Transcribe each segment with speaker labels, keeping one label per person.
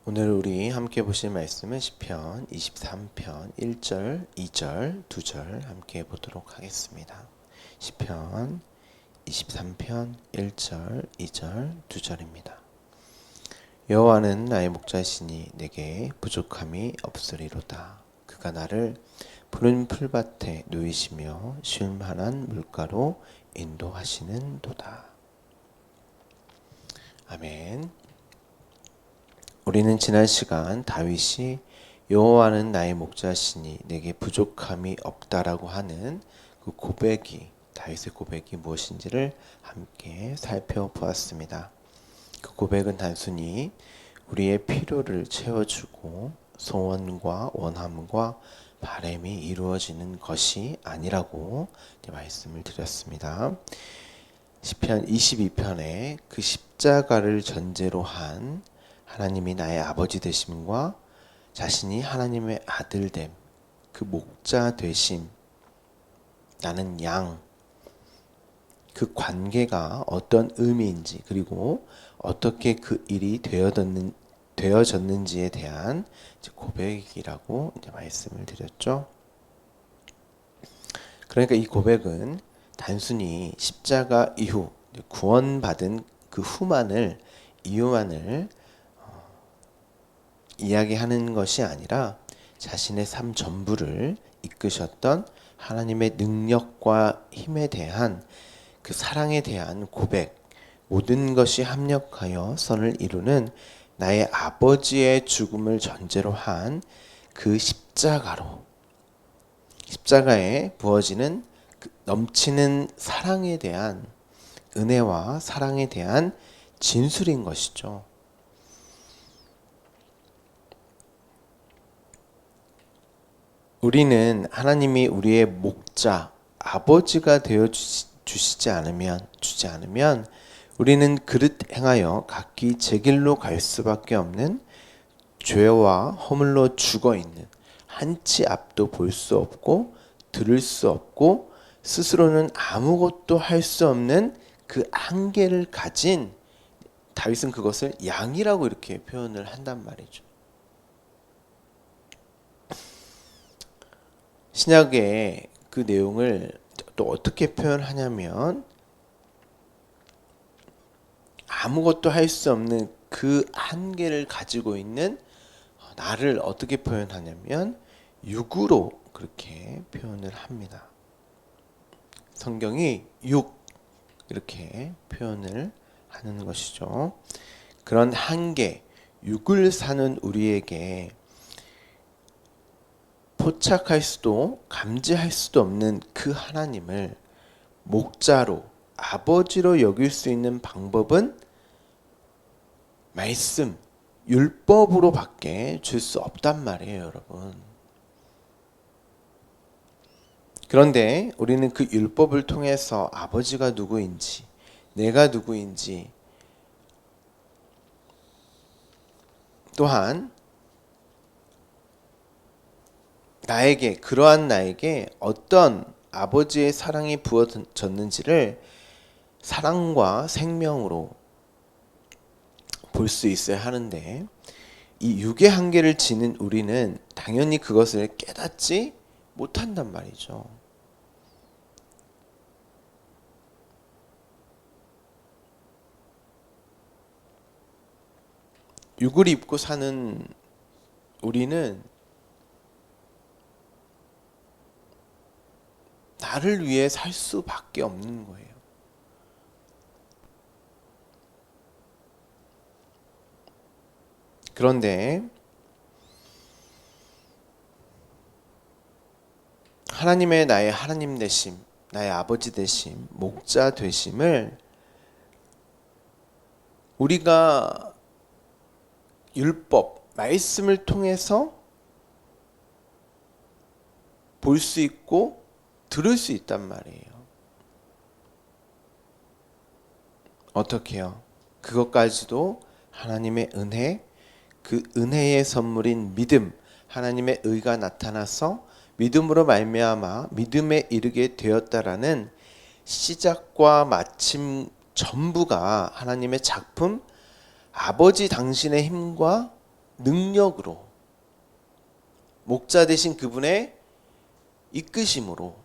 Speaker 1: 오늘 우리 함께 보실 말씀은 시편 23편 1절, 2절, 2절 함께 보도록 하겠습니다. 시편 23편 1절, 2절, 2절입니다. 여호와는 나의 목자시니 내게 부족함이 없으리로다. 그가 나를 푸른 풀밭에 누이시며 쉴만한 물가로 인도하시는도다. 아멘. 우리는 지난 시간 다윗이 여호와는 나의 목자시니 내게 부족함이 없다라고 하는 그 고백이, 다윗의 고백이 무엇인지를 함께 살펴보았습니다. 그 고백은 단순히 우리의 필요를 채워주고 소원과 원함과 바람이 이루어지는 것이 아니라고 말씀을 드렸습니다. 시편 22편에 그 십자가를 전제로 한 하나님이 나의 아버지 되심과 자신이 하나님의 아들됨, 그 목자 되심, 나는 양, 그 관계가 어떤 의미인지, 그리고 어떻게 그 일이 되어졌는지에 대한 고백이라고 말씀을 드렸죠. 그러니까 이 고백은 단순히 십자가 이후 구원받은 그 이유만을 이야기하는 것이 아니라 자신의 삶 전부를 이끄셨던 하나님의 능력과 힘에 대한 그 사랑에 대한 고백, 모든 것이 합력하여 선을 이루는 나의 아버지의 죽음을 전제로 한 그 십자가에 부어지는 그 넘치는 사랑에 대한, 은혜와 사랑에 대한 진술인 것이죠. 우리는 하나님이 우리의 목자, 아버지가 되어 주지 않으면 우리는 그릇 행하여 각기 제 길로 갈 수밖에 없는 죄와 허물로 죽어있는, 한치 앞도 볼 수 없고 들을 수 없고 스스로는 아무것도 할 수 없는 그 한계를 가진, 다윗은 그것을 양이라고 이렇게 표현을 한단 말이죠. 신약의 그 내용을 또 어떻게 표현하냐면, 아무것도 할 수 없는 그 한계를 가지고 있는 나를 어떻게 표현하냐면 육으로 그렇게 표현을 합니다. 성경이 육 이렇게 표현을 하는 것이죠. 그런 한계, 육을 사는 우리에게 포착할 수도 감지할 수도 없는 그 하나님을 목자로, 아버지로 여길 수 있는 방법은 말씀, 율법으로 밖에 줄 수 없단 말이에요, 여러분. 그런데 우리는 그 율법을 통해서 아버지가 누구인지, 내가 누구인지, 또한 그러한 나에게 어떤 아버지의 사랑이 부어졌는지를 사랑과 생명으로 볼 수 있어야 하는데, 이 육의 한계를 지닌 우리는 당연히 그것을 깨닫지 못한단 말이죠. 육을 입고 사는 우리는 나를 위해 살 수밖에 없는 거예요. 그런데 하나님의 나의 하나님 되심, 나의 아버지 되심, 목자 되심을 우리가 율법, 말씀을 통해서 볼 수 있고 들을 수 있단 말이에요. 어떻게요? 그것까지도 하나님의 은혜, 그 은혜의 선물인 믿음, 하나님의 의가 나타나서 믿음으로 말미암아 믿음에 이르게 되었다라는 시작과 마침 전부가 하나님의 작품, 아버지 당신의 힘과 능력으로, 목자 되신 그분의 이끄심으로,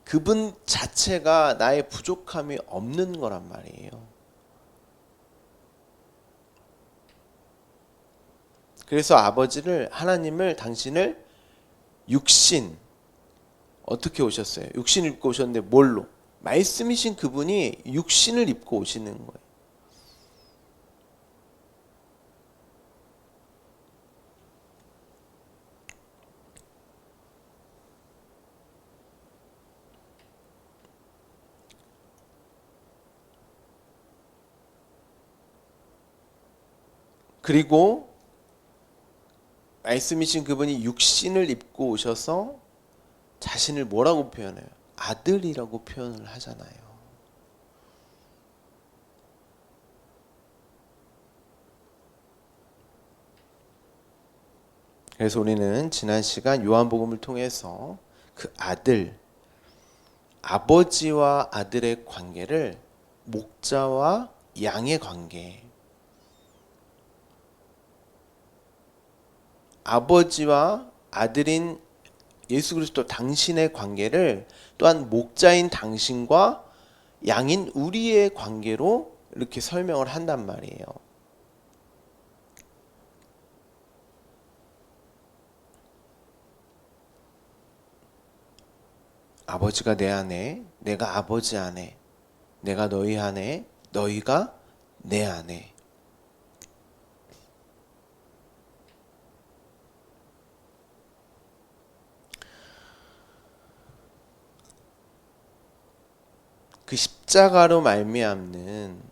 Speaker 1: 그분 자체가 나의 부족함이 없는 거란 말이에요. 그래서 아버지를, 하나님을, 당신을 육신, 어떻게 오셨어요? 육신을 입고 오셨는데 뭘로? 말씀이신 그분이 육신을 입고 오시는 거예요. 그리고 말씀이신 그분이 육신을 입고 오셔서 자신을 뭐라고 표현해요? 아들이라고 표현을 하잖아요. 그래서 우리는 지난 시간 요한복음을 통해서 그 아들, 아버지와 아들의 관계를 목자와 양의 관계, 아버지와 아들인 예수 그리스도 당신의 관계를 또한 목자인 당신과 양인 우리의 관계로 이렇게 설명을 한단 말이에요. 아버지가 내 안에, 내가 아버지 안에, 내가 너희 안에, 너희가 내 안에. 그 십자가로 말미암는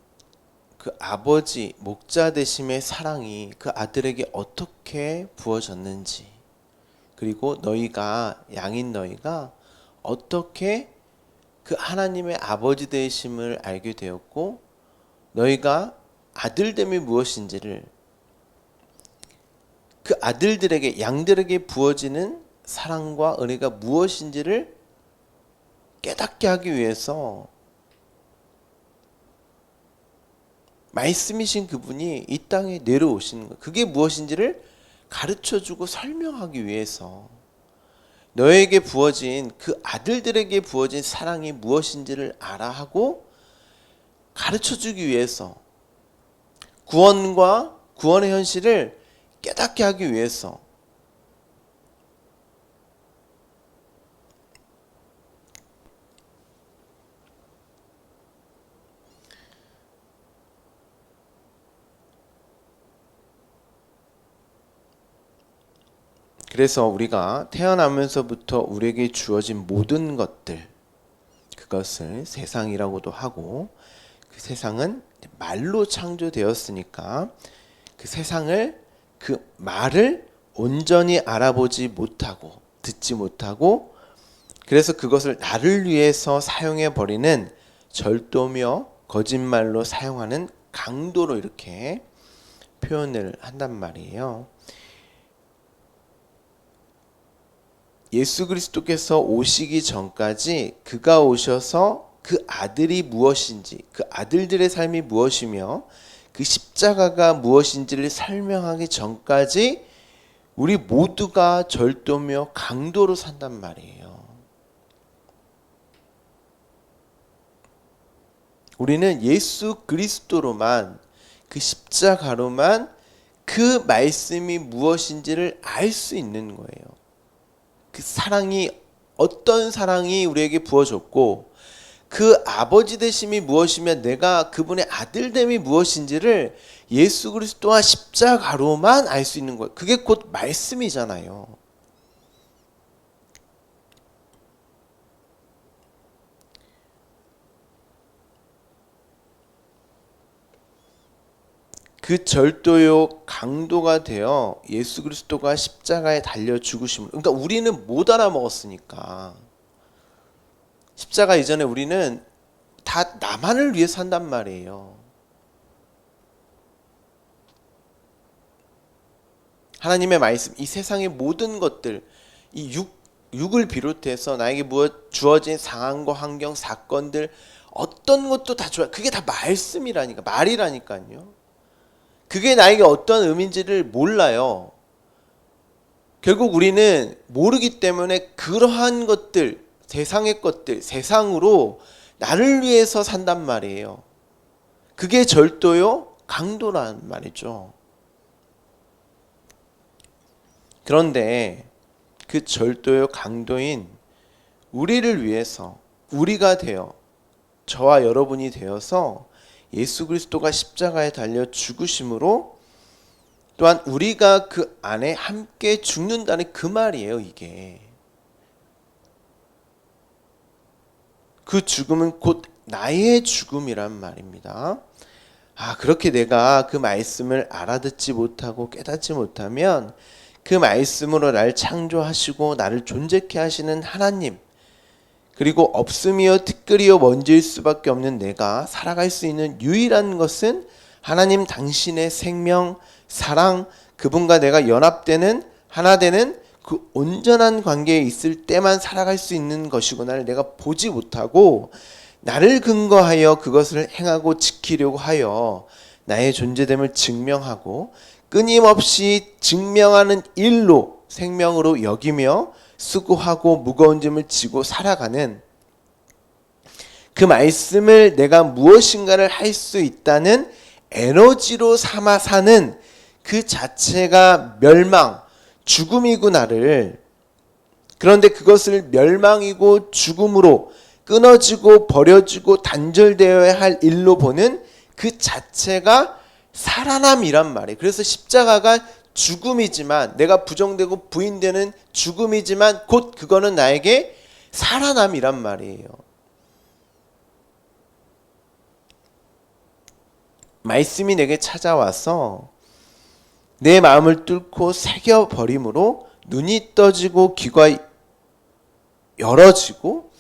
Speaker 1: 그 아버지 목자 되심의 사랑이 그 아들에게 어떻게 부어졌는지, 그리고 너희가, 양인 너희가 어떻게 그 하나님의 아버지 되심을 알게 되었고, 너희가 아들됨이 무엇인지를, 그 아들들에게, 양들에게 부어지는 사랑과 은혜가 무엇인지를 깨닫게 하기 위해서 말씀이신 그분이 이 땅에 내려오시는 거예요. 그게 무엇인지를 가르쳐주고 설명하기 위해서, 너에게 부어진, 그 아들들에게 부어진 사랑이 무엇인지를 알아 하고 가르쳐주기 위해서, 구원과 구원의 현실을 깨닫게 하기 위해서. 그래서 우리가 태어나면서부터 우리에게 주어진 모든 것들, 그것을 세상이라고도 하고, 그 세상은 말로 창조되었으니까 그 세상을, 그 말을 온전히 알아보지 못하고 듣지 못하고, 그래서 그것을 나를 위해서 사용해 버리는 절도며 거짓말로 사용하는 강도로 이렇게 표현을 한단 말이에요. 예수 그리스도께서 오시기 전까지 그가 오셔서 그 아들이 무엇인지, 그 아들들의 삶이 무엇이며 그 십자가가 무엇인지를 설명하기 전까지 우리 모두가 절도며 강도로 산단 말이에요. 우리는 예수 그리스도로만, 그 십자가로만 그 말씀이 무엇인지를 알 수 있는 거예요. 그 사랑이, 어떤 사랑이 우리에게 부어졌고, 그 아버지 되심이 무엇이며 내가 그분의 아들됨이 무엇인지를 예수 그리스도와 십자가로만 알 수 있는 거예요. 그게 곧 말씀이잖아요. 그 절도요 강도가 되어 예수 그리스도가 십자가에 달려 죽으심을, 그러니까 우리는 못 알아먹었으니까, 십자가 이전에 우리는 다 나만을 위해 산단 말이에요. 하나님의 말씀, 이 세상의 모든 것들, 이 육을 비롯해서 나에게 주어진 상황과 환경, 사건들, 어떤 것도 다 좋아. 그게 다 말씀이라니까, 말이라니까요. 그게 나에게 어떤 의미인지를 몰라요. 결국 우리는 모르기 때문에 그러한 것들, 세상의 것들, 세상으로 나를 위해서 산단 말이에요. 그게 절도요, 강도란 말이죠. 그런데 그 절도요, 강도인 우리를 위해서 우리가 되어 저와 여러분이 되어서 예수 그리스도가 십자가에 달려 죽으심으로 또한 우리가 그 안에 함께 죽는다는 그 말이에요. 이게 그 죽음은 곧 나의 죽음이란 말입니다. 그렇게 내가 그 말씀을 알아듣지 못하고 깨닫지 못하면 그 말씀으로 나를 창조하시고 나를 존재케 하시는 하나님, 그리고 없음이요 티끌이요 먼지일 수밖에 없는 내가 살아갈 수 있는 유일한 것은 하나님 당신의 생명, 사랑, 그분과 내가 연합되는, 하나 되는 그 온전한 관계에 있을 때만 살아갈 수 있는 것이구나를 내가 보지 못하고 나를 근거하여 그것을 행하고 지키려고 하여 나의 존재됨을 증명하고 끊임없이 증명하는 일로 생명으로 여기며 수고하고 무거운 짐을 지고 살아가는 그 말씀을 내가 무엇인가를 할 수 있다는 에너지로 삼아 사는 그 자체가 멸망, 죽음이구나를, 그런데 그것을 멸망이고 죽음으로 끊어지고 버려지고 단절되어야 할 일로 보는 그 자체가 살아남이란 말이에요. 그래서 십자가가 죽음이지만, 내가 부정되고 부인되는 죽음이지만 곧 그거는 나에게 살아남이란 말이에요. 말씀이 내게 찾아와서 내 마음을 뚫고 새겨버림으로 눈이 떠지고 귀가 열어지고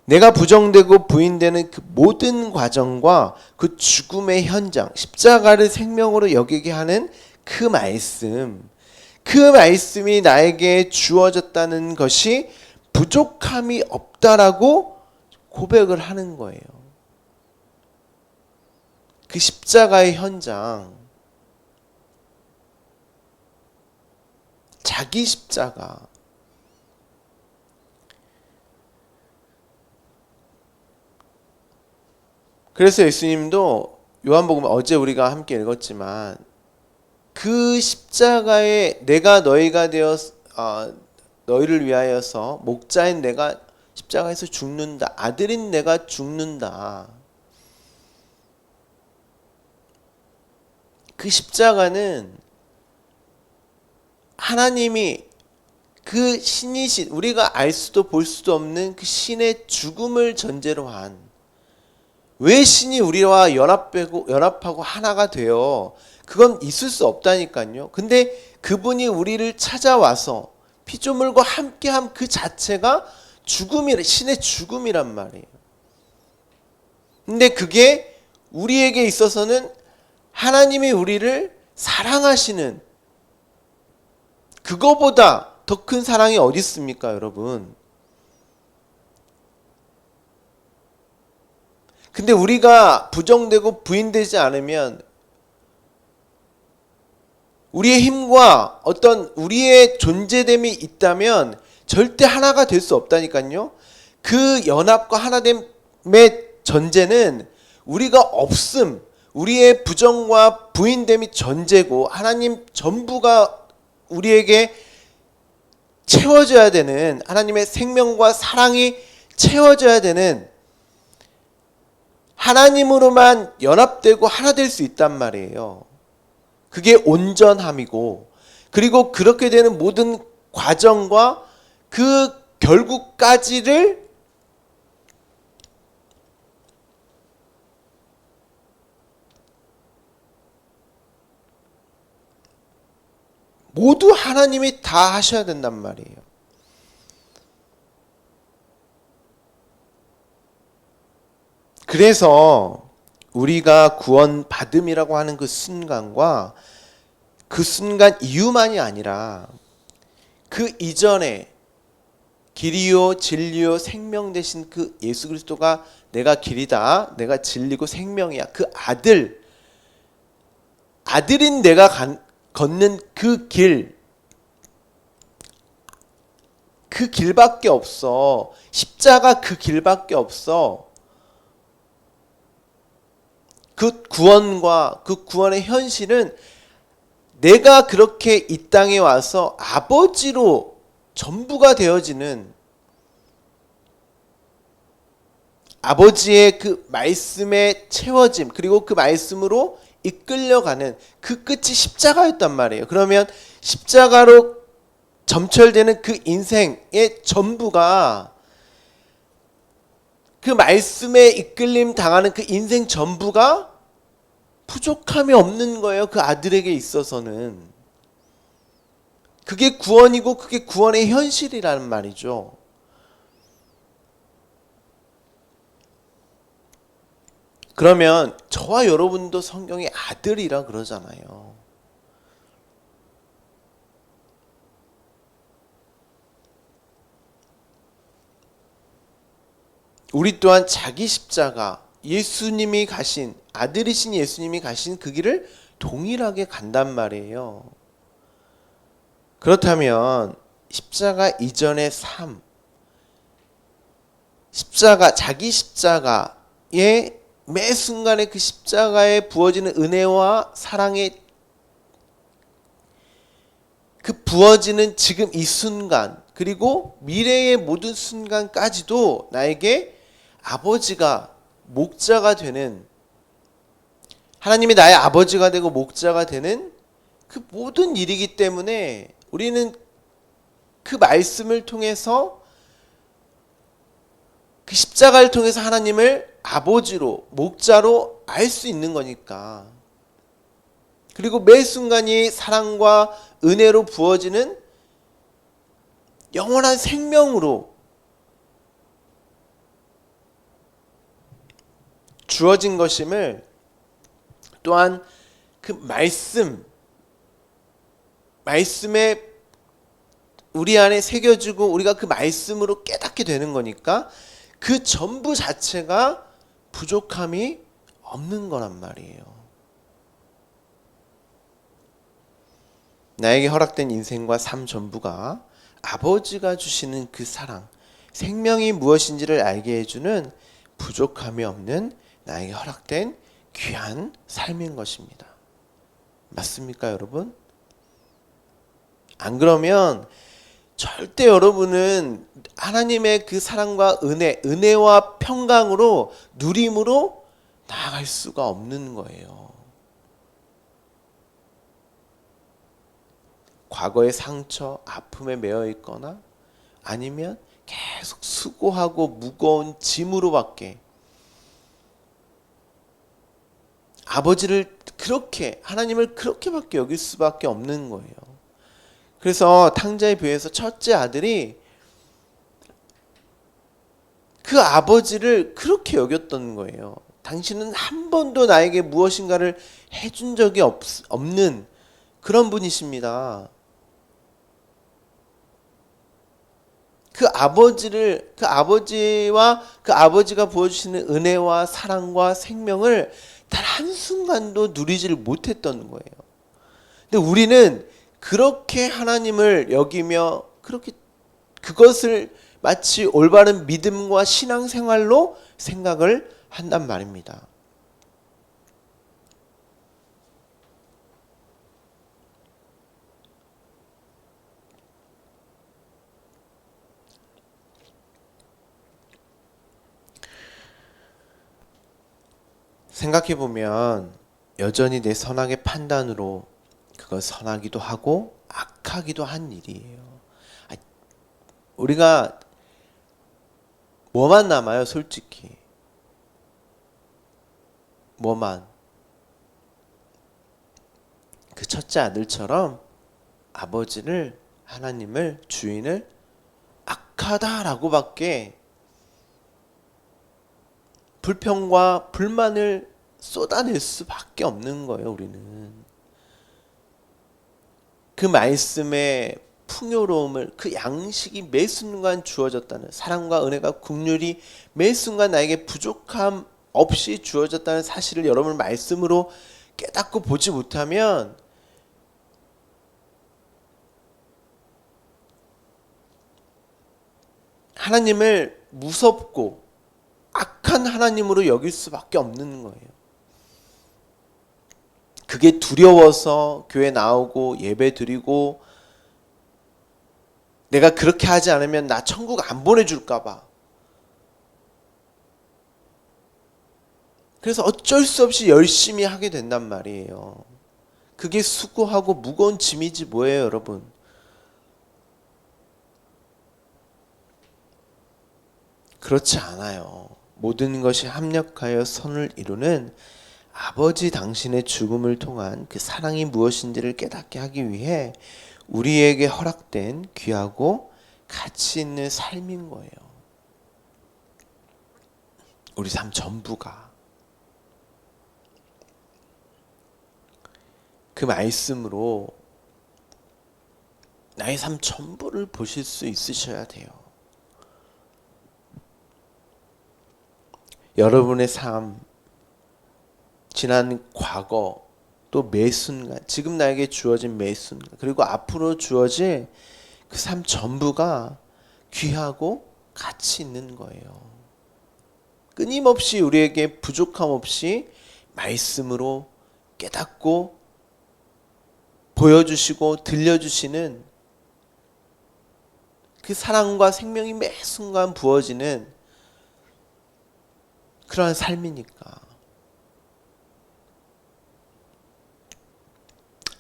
Speaker 1: 내가 부정되고 부인되는 그 모든 과정과 그 죽음의 현장, 십자가를 생명으로 여기게 하는 그 말씀이 나에게 주어졌다는 것이 부족함이 없다라고 고백을 하는 거예요. 그 십자가의 현장, 자기 십자가, 그래서 예수님도 요한복음 어제 우리가 함께 읽었지만 그 십자가에 내가 너희가 되어 너희를 위하여서 목자인 내가 십자가에서 죽는다, 아들인 내가 죽는다. 그 십자가는 하나님이 그 신이신, 우리가 알 수도 볼 수도 없는 그 신의 죽음을 전제로 한, 왜 신이 우리와 연합하고 하나가 되어, 그건 있을 수 없다니까요. 근데 그분이 우리를 찾아와서 피조물과 함께함 그 자체가 신의 죽음이란 말이에요. 근데 그게 우리에게 있어서는 하나님이 우리를 사랑하시는, 그거보다 더 큰 사랑이 어디 있습니까, 여러분? 근데 우리가 부정되고 부인되지 않으면 우리의 힘과 어떤 우리의 존재됨이 있다면 절대 하나가 될 수 없다니까요. 그 연합과 하나됨의 전제는 우리가 없음, 우리의 부정과 부인됨이 전제고 하나님 전부가 우리에게 채워져야 되는, 하나님의 생명과 사랑이 채워져야 되는, 하나님으로만 연합되고 하나 될 수 있단 말이에요. 그게 온전함이고, 그리고 그렇게 되는 모든 과정과 그 결국까지를 모두 하나님이 다 하셔야 된단 말이에요. 그래서 우리가 구원받음이라고 하는 그 순간과 그 순간 이후만이 아니라 그 이전에 길이요 진리요 생명 되신 그 예수 그리스도가 내가 길이다, 내가 진리고 생명이야, 그 아들, 아들인 내가 걷는 그 길밖에 없어. 십자가 그 길밖에 없어. 그 구원과 그 구원의 현실은 내가 그렇게 이 땅에 와서 아버지로 전부가 되어지는, 아버지의 그 말씀에 채워짐, 그리고 그 말씀으로 이끌려가는 그 끝이 십자가였단 말이에요. 그러면 십자가로 점철되는 그 인생의 전부가, 그 말씀에 이끌림 당하는 그 인생 전부가 부족함이 없는 거예요. 그 아들에게 있어서는. 그게 구원이고 그게 구원의 현실이라는 말이죠. 그러면 저와 여러분도 성경의 아들이라 그러잖아요. 우리 또한 자기 십자가, 예수님이 가신, 아들이신 예수님이 가신 그 길을 동일하게 간단 말이에요. 그렇다면 십자가 이전의 삶, 십자가, 자기 십자가의 매 순간에 그 십자가에 부어지는 은혜와 사랑의 그 부어지는 지금 이 순간, 그리고 미래의 모든 순간까지도 나에게 아버지가, 목자가 되는, 하나님이 나의 아버지가 되고 목자가 되는 그 모든 일이기 때문에 우리는 그 말씀을 통해서, 그 십자가를 통해서 하나님을 아버지로, 목자로 알 수 있는 거니까. 그리고 매 순간이 사랑과 은혜로 부어지는 영원한 생명으로 주어진 것임을 또한 그 말씀에 우리 안에 새겨지고 우리가 그 말씀으로 깨닫게 되는 거니까 그 전부 자체가 부족함이 없는 거란 말이에요. 나에게 허락된 인생과 삶 전부가 아버지가 주시는 그 사랑, 생명이 무엇인지를 알게 해주는 부족함이 없는 나에게 허락된 귀한 삶인 것입니다. 맞습니까, 여러분? 안 그러면 절대 여러분은 하나님의 그 사랑과 은혜와 평강으로, 누림으로 나아갈 수가 없는 거예요. 과거의 상처, 아픔에 매여 있거나 아니면 계속 수고하고 무거운 짐으로밖에, 아버지를 그렇게, 하나님을 그렇게밖에 여길 수밖에 없는 거예요. 그래서 탕자의 벼에서 첫째 아들이 그 아버지를 그렇게 여겼던 거예요. 당신은 한 번도 나에게 무엇인가를 해준 적이 없는 그런 분이십니다. 그 아버지와 그 아버지가 보여주시는 은혜와 사랑과 생명을 단 한순간도 누리지를 못했던 거예요. 근데 우리는 그렇게 하나님을 여기며 그렇게 그것을 마치 올바른 믿음과 신앙생활로 생각을 한단 말입니다. 생각해보면 여전히 내 선악의 판단으로 그걸 선하기도 하고 악하기도 한 일이에요. 우리가 뭐만 남아요, 솔직히. 뭐만. 그 첫째 아들처럼 아버지를, 하나님을, 주인을 악하다라고밖에, 불평과 불만을 쏟아낼 수밖에 없는 거예요, 우리는. 그 말씀의 풍요로움을, 그 양식이 매 순간 주어졌다는, 사랑과 은혜가 긍휼이 매 순간 나에게 부족함 없이 주어졌다는 사실을 여러분 말씀으로 깨닫고 보지 못하면 하나님을 무섭고 악한 하나님으로 여길 수밖에 없는 거예요. 그게 두려워서 교회 나오고 예배 드리고 내가 그렇게 하지 않으면 나 천국 안 보내줄까 봐. 그래서 어쩔 수 없이 열심히 하게 된단 말이에요. 그게 수고하고 무거운 짐이지 뭐예요, 여러분. 그렇지 않아요. 모든 것이 합력하여 선을 이루는 아버지 당신의 죽음을 통한 그 사랑이 무엇인지를 깨닫게 하기 위해 우리에게 허락된 귀하고 가치 있는 삶인 거예요. 우리 삶 전부가. 그 말씀으로 나의 삶 전부를 보실 수 있으셔야 돼요. 여러분의 삶, 지난 과거, 또 매 순간, 지금 나에게 주어진 매 순간, 그리고 앞으로 주어질 그 삶 전부가 귀하고 가치 있는 거예요. 끊임없이 우리에게 부족함 없이 말씀으로 깨닫고 보여주시고 들려주시는 그 사랑과 생명이 매 순간 부어지는 그러한 삶이니까.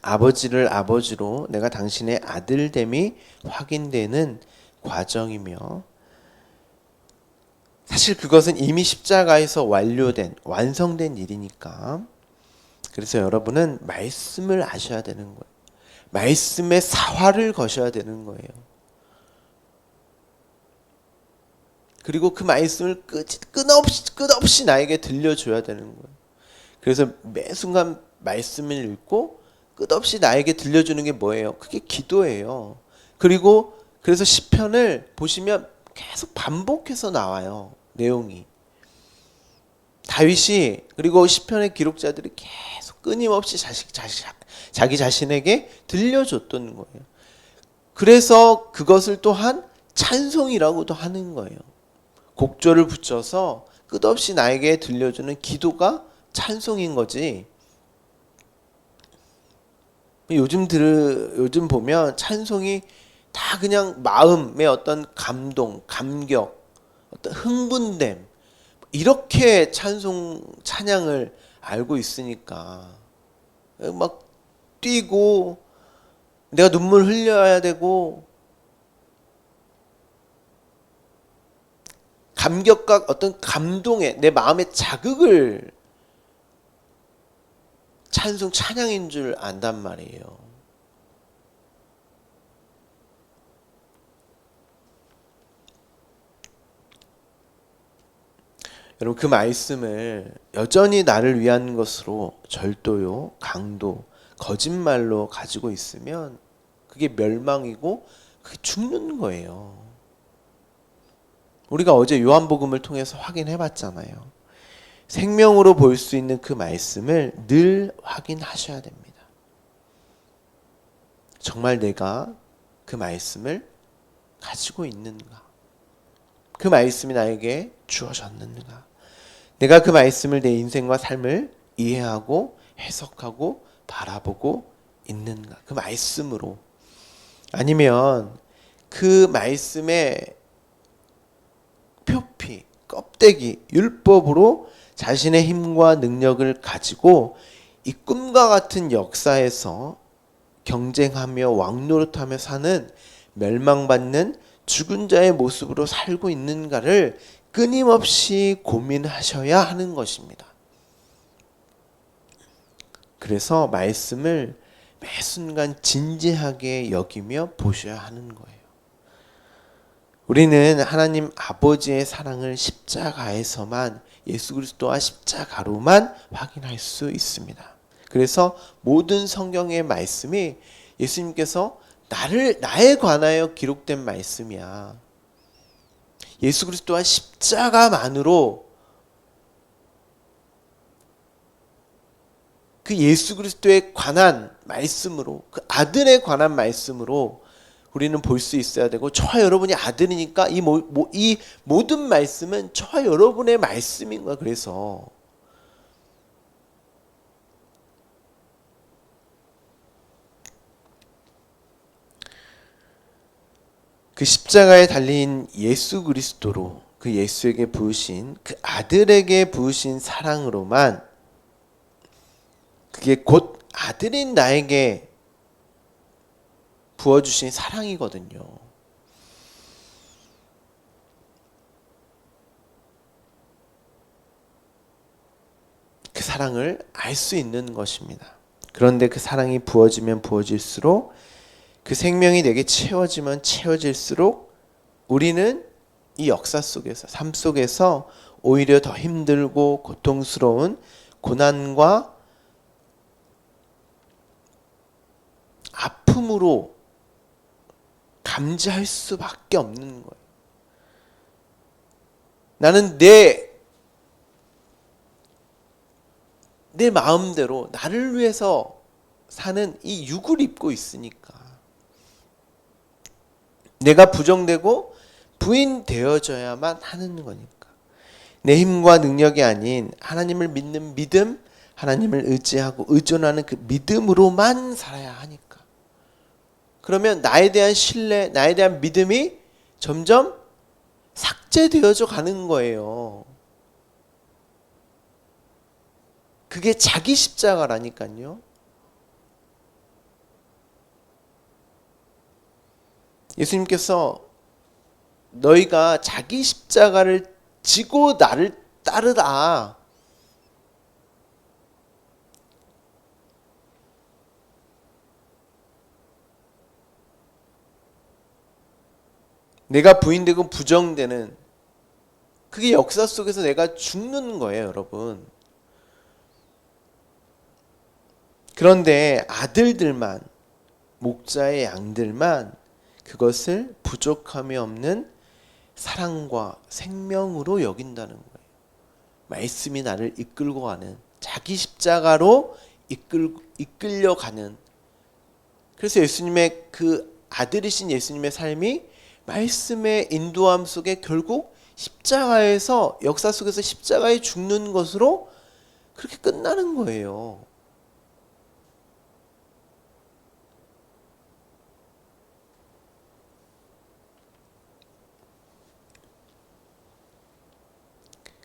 Speaker 1: 아버지를 아버지로 내가 당신의 아들됨이 확인되는 과정이며, 사실 그것은 이미 십자가에서 완성된 일이니까. 그래서 여러분은 말씀을 아셔야 되는 거예요. 말씀의 사활을 거셔야 되는 거예요. 그리고 그 말씀을 끝없이 나에게 들려줘야 되는 거예요. 그래서 매 순간 말씀을 읽고 끝없이 나에게 들려주는 게 뭐예요? 그게 기도예요. 그리고 그래서 시편을 보시면 계속 반복해서 나와요. 내용이. 다윗이 그리고 시편의 기록자들이 계속 끊임없이 자기 자신에게 들려줬던 거예요. 그래서 그것을 또한 찬송이라고도 하는 거예요. 곡조를 붙여서 끝없이 나에게 들려주는 기도가 찬송인 거지. 요즘 보면 찬송이 다 그냥 마음의 어떤 감동, 감격, 어떤 흥분됨, 이렇게 찬양을 알고 있으니까 막 뛰고 내가 눈물 흘려야 되고, 감격과 어떤 감동에 내 마음의 자극을 찬양인 줄 안단 말이에요. 여러분, 그 말씀을 여전히 나를 위한 것으로 절도요, 강도, 거짓말로 가지고 있으면 그게 멸망이고 그게 죽는 거예요. 우리가 어제 요한복음을 통해서 확인해 봤잖아요. 생명으로 볼 수 있는 그 말씀을 늘 확인하셔야 됩니다. 정말 내가 그 말씀을 가지고 있는가? 그 말씀이 나에게 주어졌는가? 내가 그 말씀을 내 인생과 삶을 이해하고 해석하고 바라보고 있는가? 그 말씀으로. 아니면 그 말씀의 표피, 껍데기, 율법으로 자신의 힘과 능력을 가지고 이 꿈과 같은 역사에서 경쟁하며 왕노릇하며 사는 멸망받는 죽은 자의 모습으로 살고 있는가를 끊임없이 고민하셔야 하는 것입니다. 그래서 말씀을 매 순간 진지하게 여기며 보셔야 하는 거예요. 우리는 하나님 아버지의 사랑을 십자가에서만, 예수 그리스도와 십자가로만 확인할 수 있습니다. 그래서 모든 성경의 말씀이 예수님께서 나에 관하여 기록된 말씀이야. 예수 그리스도와 십자가만으로 그 예수 그리스도에 관한 말씀으로, 그 아들에 관한 말씀으로 우리는 볼 수 있어야 되고, 저와 여러분이 아들이니까 이 모든 말씀은 저와 여러분의 말씀인 거야. 그래서 그 십자가에 달린 예수 그리스도로, 그 예수에게 부으신, 그 아들에게 부으신 사랑으로만, 그게 곧 아들인 나에게 부어주신 사랑이거든요. 그 사랑을 알 수 있는 것입니다. 그런데 그 사랑이 부어지면 부어질수록, 그 생명이 내게 채워지면 채워질수록 우리는 이 역사 속에서, 삶 속에서 오히려 더 힘들고 고통스러운 고난과 아픔으로 감지할 수밖에 없는 거예요. 나는 내 마음대로 나를 위해서 사는 이 육을 입고 있으니까, 내가 부정되고 부인되어져야만 하는 거니까, 내 힘과 능력이 아닌 하나님을 믿는 믿음, 하나님을 의지하고 의존하는 그 믿음으로만 살아야 하니까, 그러면 나에 대한 신뢰, 나에 대한 믿음이 점점 삭제되어져 가는 거예요. 그게 자기 십자가라니까요. 예수님께서 너희가 자기 십자가를 지고 나를 따르라, 내가 부인되고 부정되는, 그게 역사 속에서 내가 죽는 거예요, 여러분. 그런데 아들들만, 목자의 양들만 그것을 부족함이 없는 사랑과 생명으로 여긴다는 거예요. 말씀이 나를 이끌고 가는, 자기 십자가로 이끌려가는. 그래서 예수님의 그 아들이신 예수님의 삶이 말씀의 인도함 속에 결국 십자가에서, 역사 속에서 십자가에 죽는 것으로 그렇게 끝나는 거예요.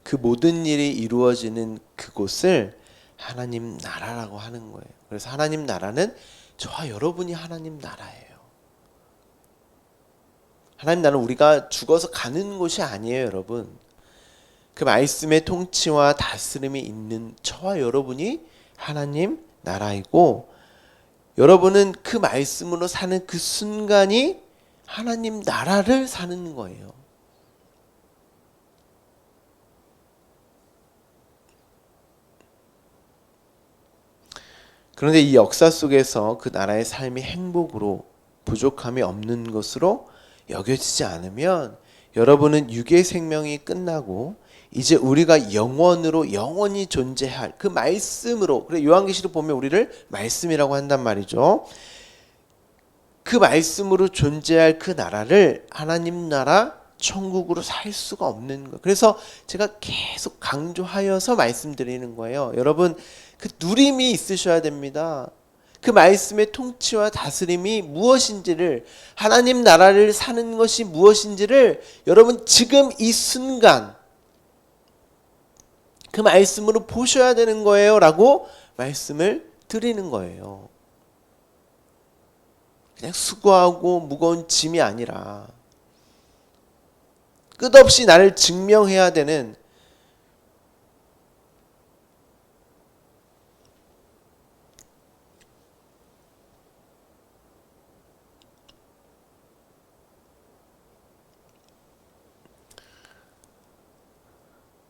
Speaker 1: 그 모든 일이 이루어지는 그곳을 하나님 나라라고 하는 거예요. 그래서 하나님 나라는 저와 여러분이 하나님 나라예요. 하나님 나라는 우리가 죽어서 가는 곳이 아니에요, 여러분. 그 말씀의 통치와 다스림이 있는 저와 여러분이 하나님 나라이고, 여러분은 그 말씀으로 사는 그 순간이 하나님 나라를 사는 거예요. 그런데 이 역사 속에서 그 나라의 삶이 행복으로, 부족함이 없는 것으로 여겨지지 않으면 여러분은 육의 생명이 끝나고 이제 우리가 영원으로 영원히 존재할 그 말씀으로, 그래 요한계시록 보면 우리를 말씀이라고 한단 말이죠. 그 말씀으로 존재할 그 나라를 하나님 나라 천국으로 살 수가 없는 거예요. 그래서 제가 계속 강조하여서 말씀드리는 거예요. 여러분, 그 누림이 있으셔야 됩니다. 그 말씀의 통치와 다스림이 무엇인지를, 하나님 나라를 사는 것이 무엇인지를 여러분 지금 이 순간 그 말씀으로 보셔야 되는 거예요 라고 말씀을 드리는 거예요. 그냥 수고하고 무거운 짐이 아니라 끝없이 나를 증명해야 되는,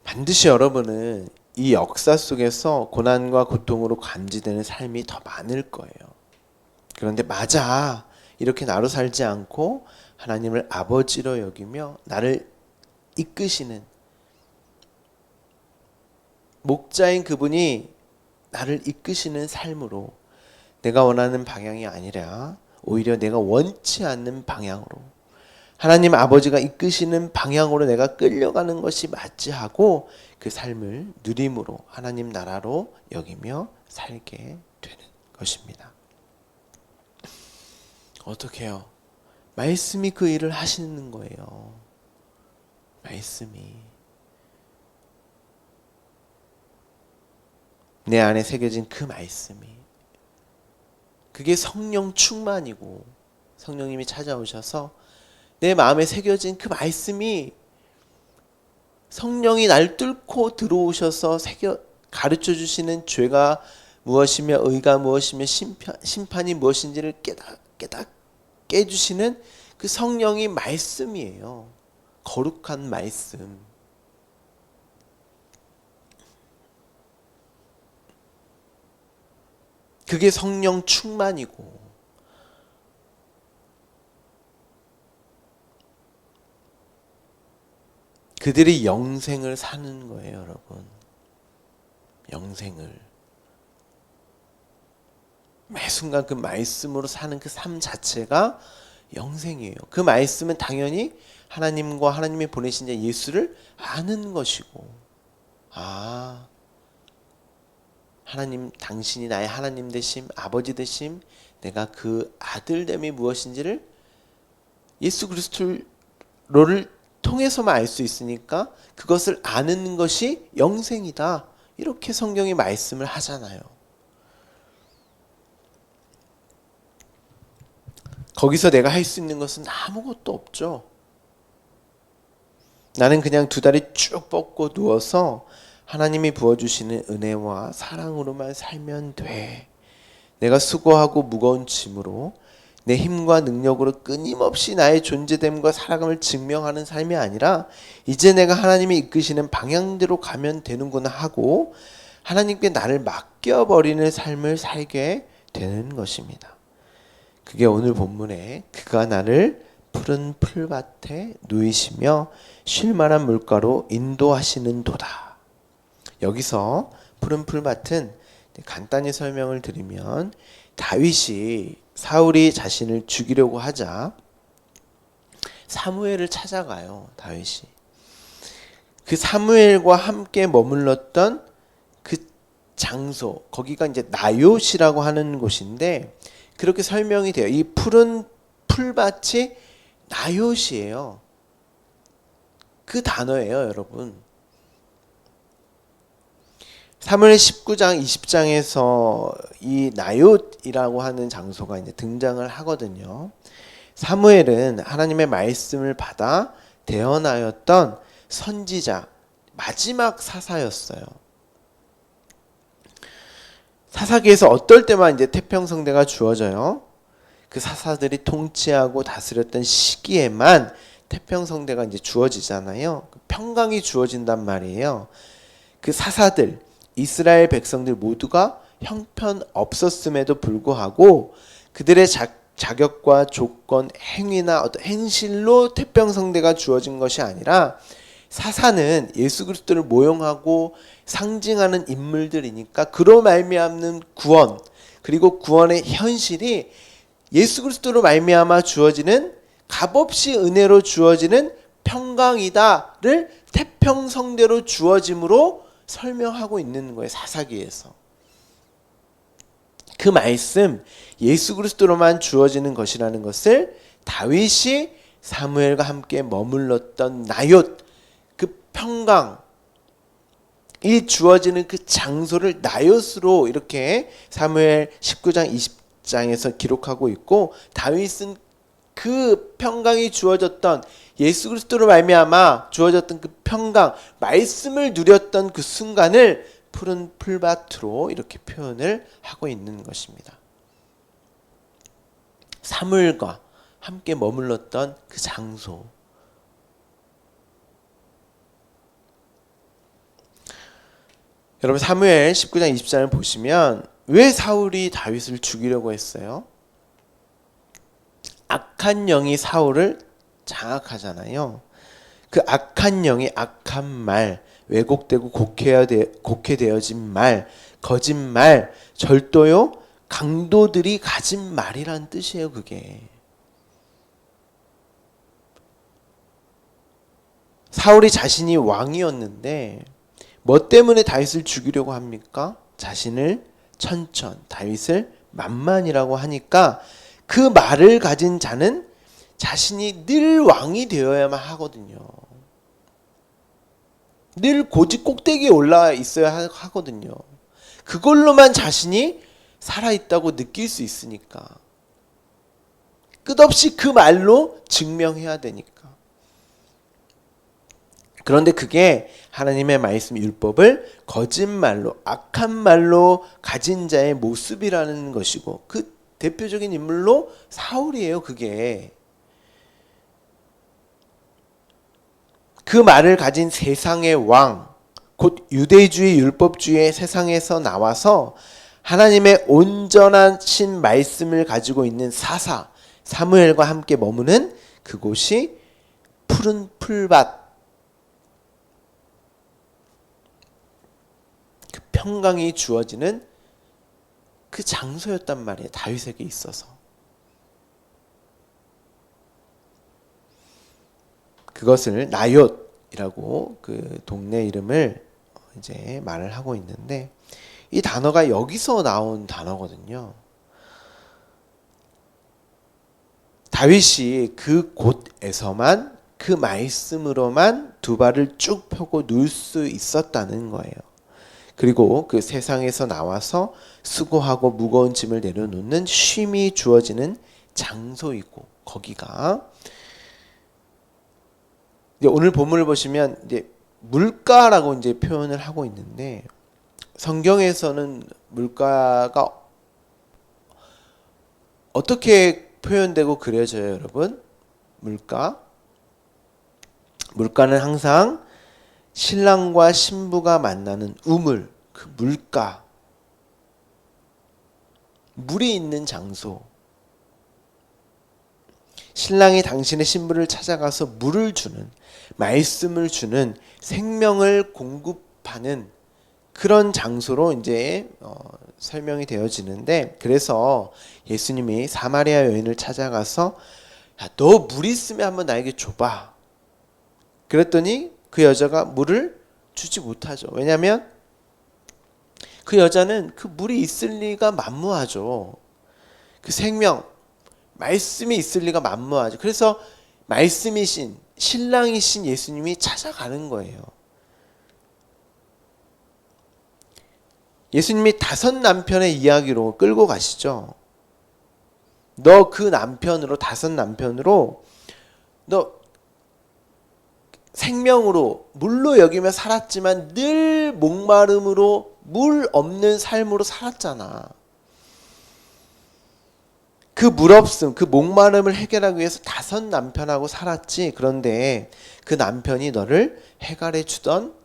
Speaker 1: 반드시 여러분은 이 역사 속에서 고난과 고통으로 감지되는 삶이 더 많을 거예요. 그런데 맞아, 이렇게 나로 살지 않고 하나님을 아버지로 여기며 나를 이끄시는 목자인 그분이 나를 이끄시는 삶으로, 내가 원하는 방향이 아니라 오히려 내가 원치 않는 방향으로, 하나님 아버지가 이끄시는 방향으로 내가 끌려가는 것이 맞지 하고 그 삶을 누림으로 하나님 나라로 여기며 살게 되는 것입니다. 어떻게 해요? 말씀이 그 일을 하시는 거예요. 말씀이 내 안에 새겨진 그 말씀이, 그게 성령 충만이고 성령님이 찾아오셔서 내 마음에 새겨진 그 말씀이, 성령이 날 뚫고 들어오셔서 가르쳐 주시는 죄가 무엇이며 의가 무엇이며 심판이 무엇인지를 깨닫게 해주시는 그 성령이 말씀이에요. 거룩한 말씀. 그게 성령 충만이고, 그들이 영생을 사는 거예요, 여러분. 영생을. 매 순간 그 말씀으로 사는 그 삶 자체가 영생이에요. 그 말씀은 당연히 하나님과 하나님이 보내신 자 예수를 아는 것이고, 하나님, 당신이 나의 하나님 되심, 아버지 되심, 내가 그 아들됨이 무엇인지를 예수 그리스도를 통해서만 알 수 있으니까 그것을 아는 것이 영생이다. 이렇게 성경이 말씀을 하잖아요. 거기서 내가 할 수 있는 것은 아무것도 없죠. 나는 그냥 두 다리 쭉 뻗고 누워서 하나님이 부어주시는 은혜와 사랑으로만 살면 돼. 내가 수고하고 무거운 짐으로 내 힘과 능력으로 끊임없이 나의 존재됨과 살아감을 증명하는 삶이 아니라 이제 내가 하나님이 이끄시는 방향대로 가면 되는구나 하고 하나님께 나를 맡겨버리는 삶을 살게 되는 것입니다. 그게 오늘 본문에 그가 나를 푸른 풀밭에 누이시며 쉴만한 물가로 인도하시는 도다. 여기서 푸른 풀밭은 간단히 설명을 드리면, 다윗이 사울이 자신을 죽이려고 하자 사무엘을 찾아가요. 다윗이 그 사무엘과 함께 머물렀던 그 장소, 거기가 이제 나요시라고 하는 곳인데 그렇게 설명이 돼요. 이 푸른 풀밭이 나요시예요. 그 단어예요, 여러분. 사무엘 19장 20장에서 이 나요이라고 하는 장소가 이제 등장을 하거든요. 사무엘은 하나님의 말씀을 받아 대언하였던 선지자, 마지막 사사였어요. 사사기에서 어떨 때만 이제 태평성대가 주어져요. 그 사사들이 통치하고 다스렸던 시기에만 태평성대가 이제 주어지잖아요. 평강이 주어진단 말이에요. 그 사사들, 이스라엘 백성들 모두가 형편 없었음에도 불구하고 그들의 자격과 조건, 행위나 어떤 행실로 태평성대가 주어진 것이 아니라, 사사는 예수 그리스도를 모형하고 상징하는 인물들이니까 그로 말미암는 구원, 그리고 구원의 현실이 예수 그리스도로 말미암아 주어지는, 값없이 은혜로 주어지는 평강이다를 태평성대로 주어짐으로 설명하고 있는 거예요. 사사기에서. 그 말씀, 예수 그리스도로만 주어지는 것이라는 것을 다윗이 사무엘과 함께 머물렀던 나옅, 그 평강, 이 주어지는 그 장소를 나옅으로 이렇게 사무엘 19장 20장에서 기록하고 있고, 다윗은 그 평강이 주어졌던, 예수 그리스도로 말미암아 주어졌던 그 평강, 말씀을 누렸던 그 순간을 푸른 풀밭으로 이렇게 표현을 하고 있는 것입니다. 사무엘과 함께 머물렀던 그 장소. 여러분, 사무엘 19장 20장을 보시면 왜 사울이 다윗을 죽이려고 했어요? 악한 영이 사울을 장악하잖아요. 그 악한 영이 악한 말, 왜곡되고 곡해되어진 말, 거짓말, 절도요, 강도들이 가진 말이란 뜻이에요, 그게. 사울이 자신이 왕이었는데 뭐 때문에 다윗을 죽이려고 합니까? 자신을 다윗을 만만이라고 하니까 그 말을 가진 자는 자신이 늘 왕이 되어야만 하거든요. 늘 고지 꼭대기에 올라 있어야 하거든요. 그걸로만 자신이 살아있다고 느낄 수 있으니까. 끝없이 그 말로 증명해야 되니까. 그런데 그게 하나님의 말씀 율법을 거짓말로, 악한 말로 가진 자의 모습이라는 것이고, 그 대표적인 인물로 사울이에요. 그게 그 말을 가진 세상의 왕, 곧 유대주의 율법주의의 세상에서 나와서 하나님의 온전하신 말씀을 가지고 있는 사사 사무엘과 함께 머무는 그곳이 푸른 풀밭, 그 평강이 주어지는 그 장소였단 말이에요. 다윗에게 있어서. 그것을 나옅이라고 그 동네 이름을 이제 말을 하고 있는데, 이 단어가 여기서 나온 단어거든요. 다윗이 그 곳에서만 그 말씀으로만 두 발을 쭉 펴고 누울 수 있었다는 거예요. 그리고 그 세상에서 나와서 수고하고 무거운 짐을 내려놓는 쉼이 주어지는 장소이고, 거기가 이제 오늘 본문을 보시면 이제 물가라고 이제 표현을 하고 있는데, 성경에서는 물가가 어떻게 표현되고 그려져요, 여러분? 물가는 항상 신랑과 신부가 만나는 우물, 그 물가, 물이 있는 장소. 신랑이 당신의 신부를 찾아가서 물을 주는, 말씀을 주는, 생명을 공급하는 그런 장소로 이제 설명이 되어지는데, 그래서 예수님이 사마리아 여인을 찾아가서 야, 너 물 있으면 한번 나에게 줘봐. 그랬더니 그 여자가 물을 주지 못하죠. 왜냐하면 그 여자는 그 물이 있을 리가 만무하죠. 그 생명, 말씀이 있을 리가 만무하죠. 그래서 말씀이신, 신랑이신 예수님이 찾아가는 거예요. 예수님이 5 남편의 이야기로 끌고 가시죠. 너 그 남편으로, 5 남편으로 너 생명으로 물로 여기며 살았지만 늘 목마름으로 물 없는 삶으로 살았잖아. 그 물 없음, 그 목마름을 해결하기 위해서 5 남편하고 살았지. 그런데 그 남편이 너를 해결해 주던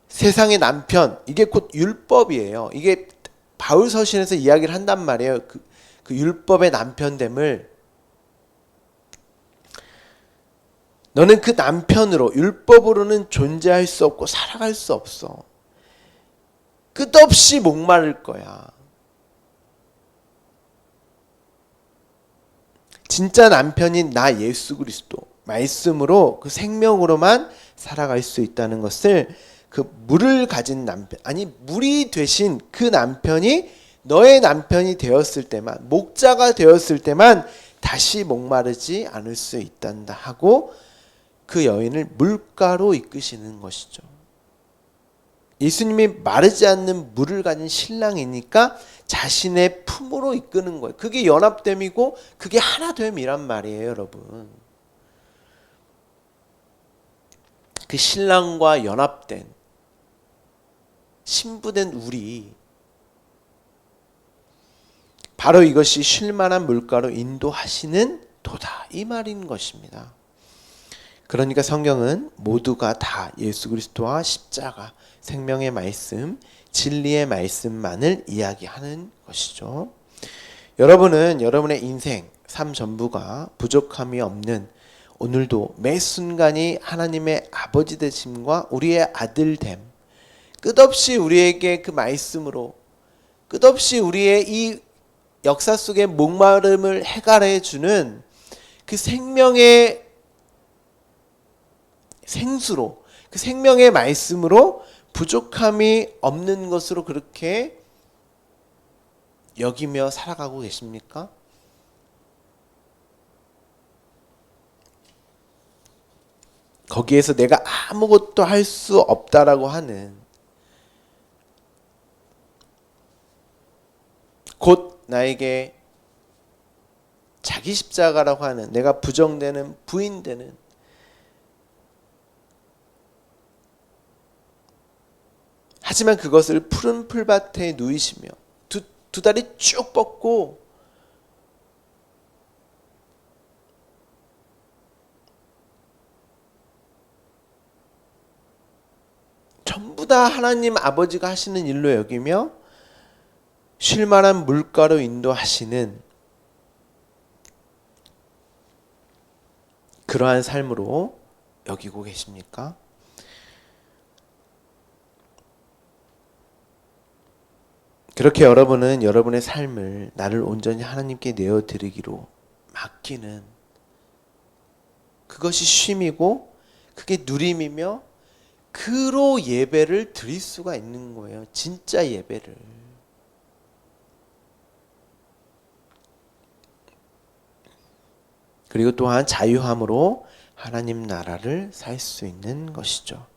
Speaker 1: 세상의 남편, 이게 곧 율법이에요. 이게 바울 서신에서 이야기를 한단 말이에요. 그 율법의 남편됨을. 너는 그 남편으로, 율법으로는 존재할 수 없고 살아갈 수 없어. 끝없이 목마를 거야. 진짜 남편인 나 예수 그리스도, 말씀으로, 그 생명으로만 살아갈 수 있다는 것을, 그 물을 가진 남편, 아니 물이 되신 그 남편이 너의 남편이 되었을 때만, 목자가 되었을 때만 다시 목마르지 않을 수 있단다 하고 그 여인을 물가로 이끄시는 것이죠. 예수님이 마르지 않는 물을 가진 신랑이니까 자신의 품으로 이끄는 거예요. 그게 연합됨이고 그게 하나됨이란 말이에요, 여러분. 그 신랑과 연합된, 신부된 우리, 바로 이것이 쉴만한 물가로 인도하시는 도다, 이 말인 것입니다. 그러니까 성경은 모두가 다 예수 그리스도와 십자가, 생명의 말씀, 진리의 말씀만을 이야기하는 것이죠. 여러분은 여러분의 인생, 삶 전부가 부족함이 없는, 오늘도 매 순간이 하나님의 아버지 되심과 우리의 아들됨, 끝없이 우리에게 그 말씀으로 끝없이 우리의 이 역사 속의 목마름을 해결해 주는 그 생명의 생수로, 그 생명의 말씀으로 부족함이 없는 것으로 그렇게 여기며 살아가고 계십니까? 거기에서 내가 아무것도 할 수 없다라고 하는, 곧 나에게 자기 십자가라고 하는, 내가 부정되는, 부인되는, 하지만 그것을 푸른 풀밭에 누이시며 두 다리 쭉 뻗고 전부 다 하나님 아버지가 하시는 일로 여기며 쉴만한 물가로 인도하시는 그러한 삶으로 여기고 계십니까? 그렇게 여러분은 여러분의 삶을 나를 온전히 하나님께 내어드리기로 맡기는, 그것이 쉼이고 그게 누림이며 그로 예배를 드릴 수가 있는 거예요. 진짜 예배를. 그리고 또한 자유함으로 하나님 나라를 살 수 있는 것이죠.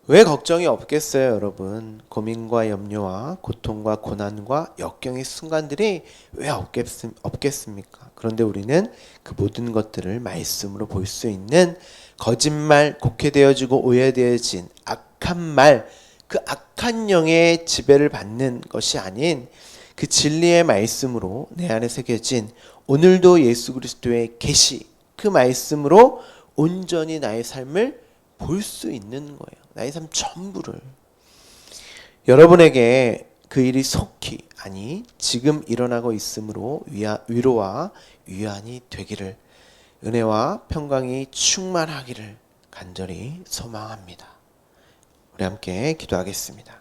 Speaker 1: 왜 걱정이 없겠어요, 여러분? 고민과 염려와 고통과 고난과 역경의 순간들이 왜 없겠습니까? 그런데 우리는 그 모든 것들을 말씀으로 볼 수 있는, 거짓말, 곡해되어지고 오해되어진 악한 말, 그 악한 영의 지배를 받는 것이 아닌 그 진리의 말씀으로 내 안에 새겨진 오늘도 예수 그리스도의 계시, 그 말씀으로 온전히 나의 삶을 볼 수 있는 거예요. 나의 삶 전부를. 여러분에게 그 일이 속히, 아니 지금 일어나고 있으므로 위로와 위안이 되기를, 은혜와 평강이 충만하기를 간절히 소망합니다. 우리 함께 기도하겠습니다.